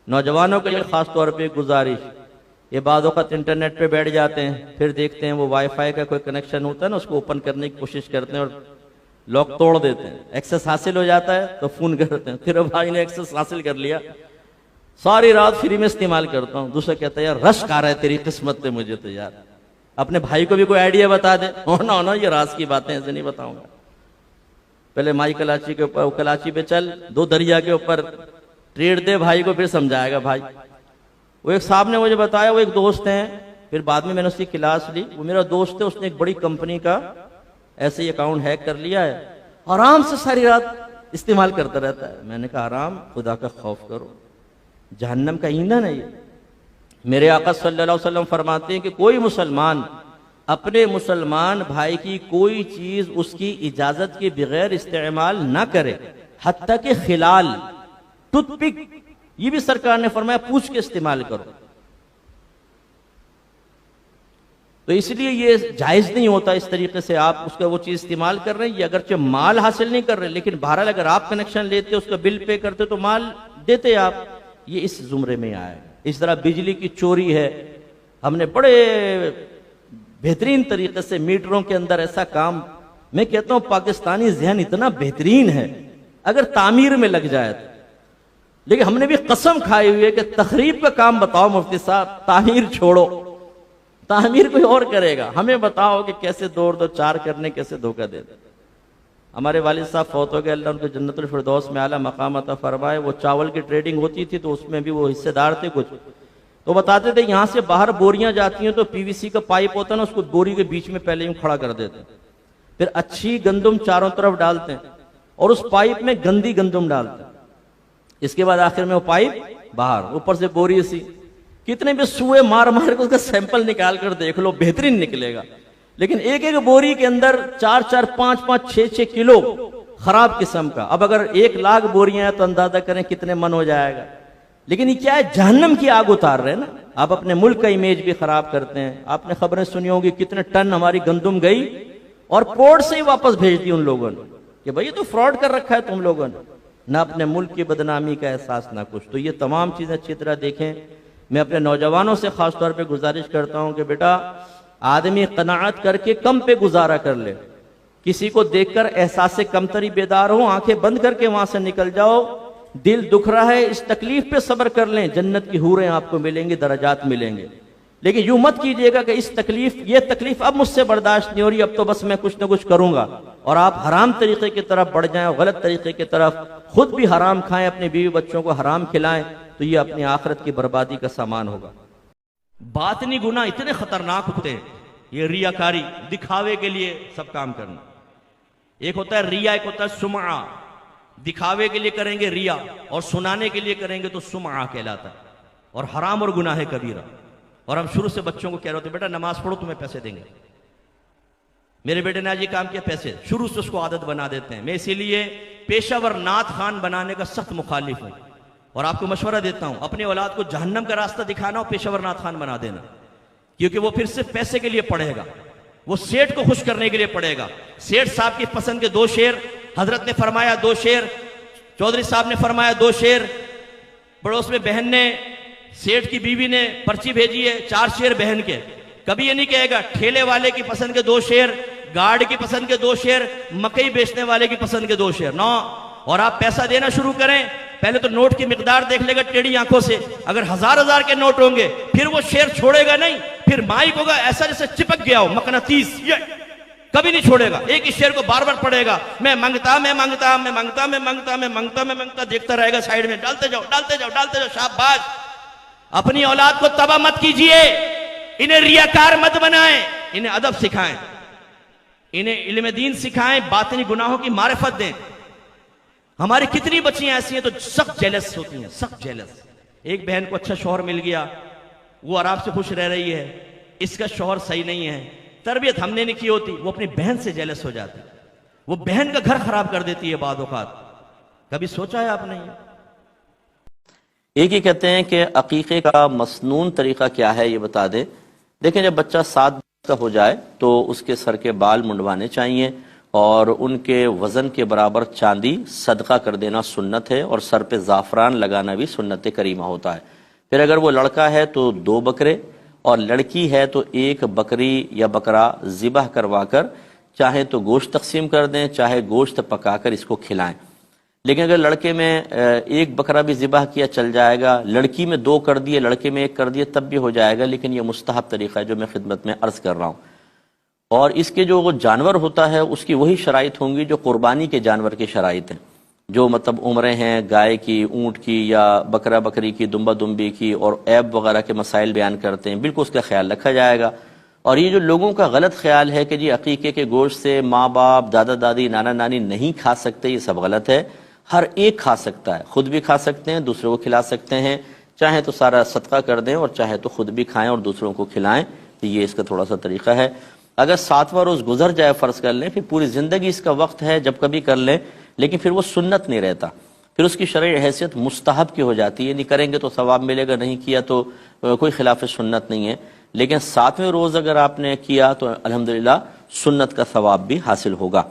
नौजवानों के लिए ख़ास तौर पे गुजारिश, ये बाद वक़्त इंटरनेट पे बैठ जाते हैं, फिर देखते हैं वो वाईफाई का कोई कनेक्शन होता है ना, उसको ओपन करने की कोशिश करते हैं और लॉक तोड़ देते हैं। एक्सेस हासिल हो जाता है तो फ़ोन करते हैं, फिर भाई ने एक्सेस हासिल कर लिया, सारी रात फ्री में इस्तेमाल करता हूँ। दूसरा कहता है यार रश्क आ रहा है तेरी किस्मत पे मुझे तो यार। अपने भाई को भी कोई आइडिया बता दे, ना ये राज की बातें ऐसे नहीं बताऊंगा। पहले माई कलाची के ऊपर, कलाची पे चल, दो दरिया के ऊपर ट्रेड दे भाई को, फिर समझाएगा भाई। वो एक साहब ने मुझे बताया, वो एक दोस्त हैं, फिर बाद में मैंने उसकी क्लास ली। वो मेरा दोस्त है, उसने एक बड़ी कंपनी का ऐसे ही अकाउंट हैक कर लिया है, आराम से सारी रात इस्तेमाल करता रहता है। मैंने कहा आराम, खुदा का खौफ करो, जहन्नम का ईंधन है ये। मेरे आका सल्लल्लाहु अलैहि वसल्लम फरमाते हैं कि कोई मुसलमान अपने मुसलमान भाई की कोई चीज उसकी इजाजत के बगैर इस्तेमाल ना करे, हत्ता के खिलाल, टूथपिक, ये भी सरकार ने फरमाया पूछ के इस्तेमाल करो। तो इसलिए ये जायज नहीं होता इस तरीके से आप उसका वो चीज इस्तेमाल कर रहे हैं। ये अगरचे माल हासिल नहीं कर रहे, लेकिन बहरहाल अगर आप कनेक्शन लेते, उसका बिल पे करते तो माल देते आप, ये इस जुमरे में आए। इस तरह बिजली की चोरी है, हमने बड़े बेहतरीन तरीके से मीटरों के अंदर ऐसा काम, मैं कहता हूं पाकिस्तानी जहन इतना बेहतरीन है अगर तामीर में लग जाए तो। लेकिन हमने भी कसम खाई हुई है कि तखरीब का काम बताओ मुफ्ती साहब, तामीर छोड़ो, तामीर कोई और करेगा, हमें बताओ कि कैसे दो चार करने, कैसे धोखा दे दे। हमारे वालिद साहब फौत हो गए, अल्लाह उनको जन्नतुल फिरदौस में आला मकाम अता फरमाए। वो चावल की ट्रेडिंग होती थी तो उसमें भी वो हिस्सेदार थे कुछ। तो बताते थे यहाँ से बाहर बोरियां जाती हैं तो पीवीसी का पाइप होता है ना, उसको बोरी के बीच में पहले यूं खड़ा कर देते हैं, फिर अच्छी गंदुम चारों तरफ डालते हैं और उस पाइप में गंदी गंदुम डालते हैं। इसके बाद आखिर में वो पाइप बाहर, ऊपर से बोरी सी, कितने भी सुए मार मार के उसका सैंपल निकाल कर देख लो, बेहतरीन निकलेगा। लेकिन एक एक बोरी के अंदर 4-4, 5-5, 6-6 किलो खराब किस्म का। अब अगर 1 लाख बोरियां हैं तो अंदाजा करें कितने मन हो जाएगा। लेकिन ये क्या है, जहन्नम की आग उतार रहे हैं ना। आप अपने मुल्क का इमेज भी खराब करते हैं। आपने खबरें सुनी होंगी कितने टन हमारी गंदुम गई और पोर्ट से ही वापस भेज दी उन लोगों ने कि भाई ये तो फ्रॉड कर रखा है तुम लोगों ने, ना अपने मुल्क की बदनामी का एहसास ना कुछ। तो ये तमाम चीजें अच्छी तरह देखें। मैं अपने नौजवानों से खास तौर पर गुजारिश करता हूं कि बेटा आदमी कनाअत करके कम पे गुजारा कर ले। किसी को देखकर एहसास से कमतरी बेदार हो, आंखें बंद करके वहां से निकल जाओ। दिल दुख रहा है, इस तकलीफ पे सब्र कर लें, जन्नत की हूरें आपको मिलेंगी, दराजात मिलेंगे। लेकिन यूं मत कीजिएगा कि इस तकलीफ, ये तकलीफ अब मुझसे बर्दाश्त नहीं हो रही, अब तो बस मैं कुछ ना कुछ करूंगा, और आप हराम तरीके की तरफ बढ़ जाएं, गलत तरीके की तरफ, खुद भी हराम खाएं, अपने बीवी बच्चों को हराम खिलाएं, तो ये अपनी आखिरत की बर्बादी का सामान होगा। बातनी गुनाह इतने खतरनाक होते हैं, ये रियाकारी, दिखावे के लिए सब काम करना। एक होता है रिया, एक होता है सुमा। दिखावे के लिए करेंगे रिया और सुनाने के लिए करेंगे तो सुमा कहलाता है, और हराम और गुनाह है कबीरा। और हम शुरू से बच्चों को कह रहे होते, बेटा नमाज पढ़ो तुम्हें पैसे देंगे। मेरे बेटे ने आज ये काम किया, पैसे, शुरू से उसको आदत बना देते हैं। मैं इसीलिए पेशावर नात खान बनाने का सख्त मुखालिफ हूं और आपको मशवरा देता हूं, अपनी औलाद को जहन्नम का रास्ता दिखाना और पेशावर नात खान बना देना, क्योंकि वो फिर सिर्फ पैसे के लिए पढ़ेगा, वो सेठ को खुश करने के लिए पढ़ेगा। सेठ साहब की पसंद के 2 शेर हजरत ने फरमाया, 2 शेर चौधरी साहब ने फरमाया, 2 शेर पड़ोस में बहन ने, सेठ की बीवी ने पर्ची भेजी है 4 शेर बहन के। कभी ये नहीं कहेगा ठेले वाले की पसंद के 2 शेर, गार्ड की पसंद के 2 शेर, मकई बेचने वाले की पसंद के 2 शेर, नो। और आप पैसा देना शुरू करें, पहले तो नोट की मिकदार देख लेगा टेढ़ी आंखों से। अगर 1000-1000 के नोट होंगे फिर वो शेर छोड़ेगा नहीं, फिर माइक होगा ऐसा जैसे चिपक गया हो मकनातीस, ये कभी नहीं छोड़ेगा। एक ही शेर को बार बार पढ़ेगा, मैं मांगता, मैं मांगता, मैं मांगता, मैं मांगता, मैं मांगता, मैं मांगता, देखता रहेगा साइड में, डालते जाओ, डालते जाओ, डालते जाओ। शाबाश। अपनी औलाद को तबाह मत कीजिए, इन्हें रियाकार मत बनाएं, इन्हें अदब सिखाएं, इन्हें इल्म दीन सिखाएं, बातिनी गुनाहों की मारिफत दें। हमारी कितनी बच्चियां ऐसी हैं तो सख्त जेलस होती हैं, सख्त जेलस। एक बहन को अच्छा शौहर मिल गया, वो आराम से खुश रह रही है, इसका शौहर सही नहीं है, तरबियत हमने नहीं की होती, वो अपनी बहन से जेलस हो जाती, वो बहन का घर खराब कर देती है बाद औकात। कभी सोचा है आपने? एक ही कहते हैं कि अकीक़े का मसनून तरीका क्या है, ये बता दे। देखें, जब बच्चा 7 का हो जाए तो उसके सर के बाल मुंडवाने चाहिए और उनके वज़न के बराबर चांदी सदका कर देना सुन्नत है, और सर पे ज़ाफ़रान लगाना भी सुन्नत करीमा होता है। फिर अगर वो लड़का है तो 2 बकरे, और लड़की है तो 1 बकरी या बकरा ज़िबह करवा कर चाहे तो गोश्त तकसीम कर दें, चाहे गोश्त पकाकर इसको खिलाएं। लेकिन अगर लड़के में 1 बकरा भी ज़िबह किया चल जाएगा, लड़की में 2 कर दिए, लड़के में 1 कर दिए तब भी हो जाएगा, लेकिन ये मुस्तहब तरीक़ा है जो मैं खिदमत में अर्ज़ कर रहा हूँ। और इसके जो वो जानवर होता है उसकी वही शराइत होंगी जो कुर्बानी के जानवर की शराइत हैं, जो मतलब उम्रें हैं गाय की, ऊँट की या बकरा बकरी की, दुम्बा दुम्बी की, और ऐब वगैरह के मसाइल बयान करते हैं, बिल्कुल उसका ख्याल रखा जाएगा। और ये जो लोगों का गलत ख्याल है कि जी अकीके के गोश्त से माँ बाप, दादा दादी, नाना नानी नहीं खा सकते, ये सब गलत है। हर एक खा सकता है, खुद भी खा सकते हैं, दूसरों को खिला सकते हैं, चाहे तो सारा सदका कर दें और चाहे तो खुद भी खाएं और दूसरों को खिलाएं। तो ये इसका थोड़ा सा तरीका है। अगर 7वां रोज़ गुजर जाए, फ़र्ज़ कर लें, फिर पूरी ज़िंदगी इसका वक्त है जब कभी कर लें, लेकिन फिर वो सुन्नत नहीं रहता, फिर उसकी शरई हैसियत मुस्तहब की हो जाती है। नहीं करेंगे तो सवाब मिलेगा, नहीं किया तो कोई खिलाफ सुन्नत नहीं है। लेकिन 7वें रोज़ अगर आपने किया तो अल्हम्दुलिल्लाह सुन्नत का सवाब भी हासिल होगा।